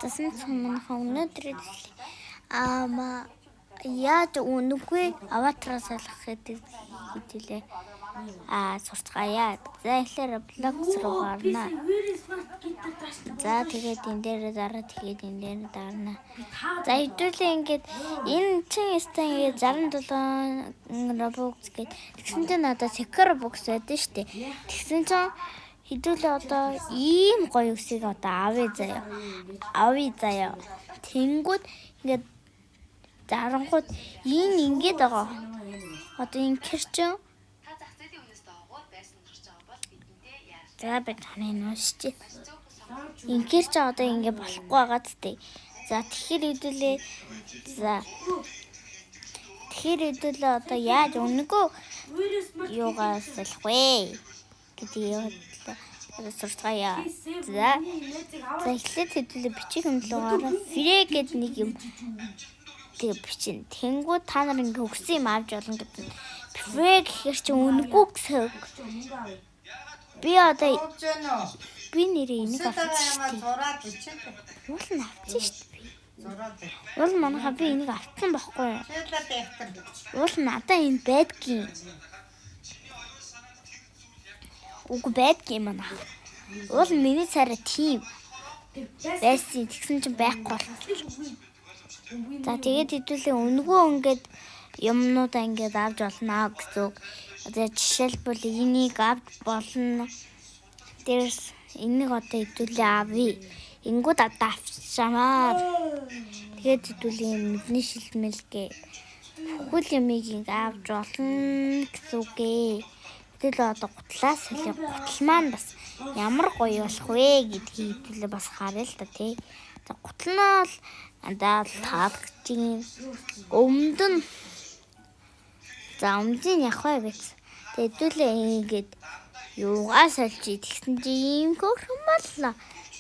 Засан манайхан өнөөдөр яаж үнэгүй аватараас алах хэдүүлээ сурцгаая. За эхлээр блогс руу гарна. За тэгээд энэ дээр дараа тэгээд энэ дээр дарна. За хэдүүлээ ингээд энэ чинь стан ингээд 67 Robux гээд тэгсэн чинь надад Secure Box байдаг шүү дээ. Тэгсэн чинь хэдүүлээ одоо ийм гоё үсийг одоо авъя заяа. Тэнгүүд ингээд зарангууд энэ ингээд байгаа. Одоо энэ кэрчин за би таны нуушчих. Ингээр ч одоо ингэ болохгүй байгаа зү. За тэгэхээр хэдүүлээ одоо яаж үнэгүй юугаас алах вэ гэдгийг сурцгаая. За эхлээд хэдүүлээ бичих юм лугаараа фрэ гэд нэг юм тэг бичин. Тэнгүү та нар ингэ өгсөн юм авч болно гэдэг. Фрэ гэхэр чи үнэгүй гэсэн. Би одоо нэрээ энийг авчихсан. Уул нь авчихсан шүү дээ. Уул манайха би энийг авсан байхгүй юу? Уул надаа энэ байдгийн. Үгүй байдгийн манайха. Уул миний царай тийм байсан. Тэгсэн чинь байхгүй бол. За тэгээд хэдүүлээ үнэгүй ингээд юмнуудаа ингээд авч болно гэсэн. Одоо жишээлбэл энийг авч болно. Дээрс энийг одоо хэдүүлээ авъя. Ингүүд одоо авчаамаа. Тэгээд хэдүүлээ мэдний шилмэлгээ. Бүхэл юмыг ингээд авч болно гэсэн үгээ. Хэдүүлээ одоо гутлаас хэлээ. Гутал маань бас ямар гоё болох вэ гэдгийг хэдүүлээ бас харъя л та тий. За гутал нь бол андаа таалагдчих. Өмдөн. За өмдийн явах вэ гэж. Тэгээд хэдүүлээ ингээд юугаас олж идсэн чи ийм хөрхөн боллоо.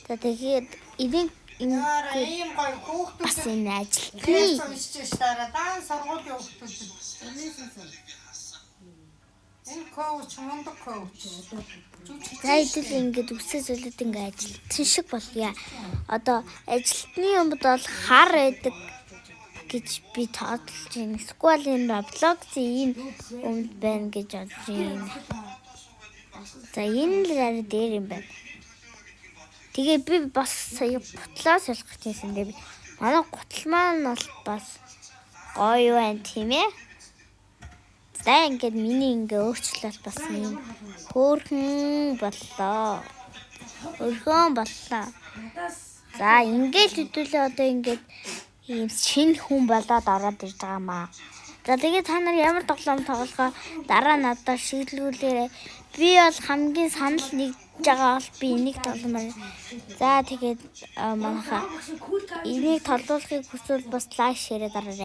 За тэгээд энийг ийм гоё хүүхдүүд бас энэ ажилтны уншиж дараа даан сургуулийн хүүхдүүд. Энэ коуч мундаг коуч. За хэдүүлээ ингээд үсээ солиод ингээд ажилтсан шиг болъё. Одоо ажилтны юмд бол хар байдаг гэж би тооцолж байна. Эсвэл энэ Roblox-ийн энэ өмд байна гэж бодож байна. За энэ л арай дээр юм байна. Тэгээ би бас сая гутлаа солих гэсэн дээ. Манай гутал маань бол бас гоё байна тийм ээ. За ингээд миний ингээ өөрчлөлт бас юм хөөрхөн боллоо. За ингээд хэдүүлээ одоо ингээд ийм шинэ хүн болоод ороод ирж байгаамаа. За тэгээд та нар ямар тоглоом тоглохоо дараа надад шийдэлгүүлээрэй. Би бол хамгийн санал нэгж байгаа бол би энийг тогломоор. За тэгээд манайха энийг тоглохыг хүсвэл бас лайк шеэрээ дараарай.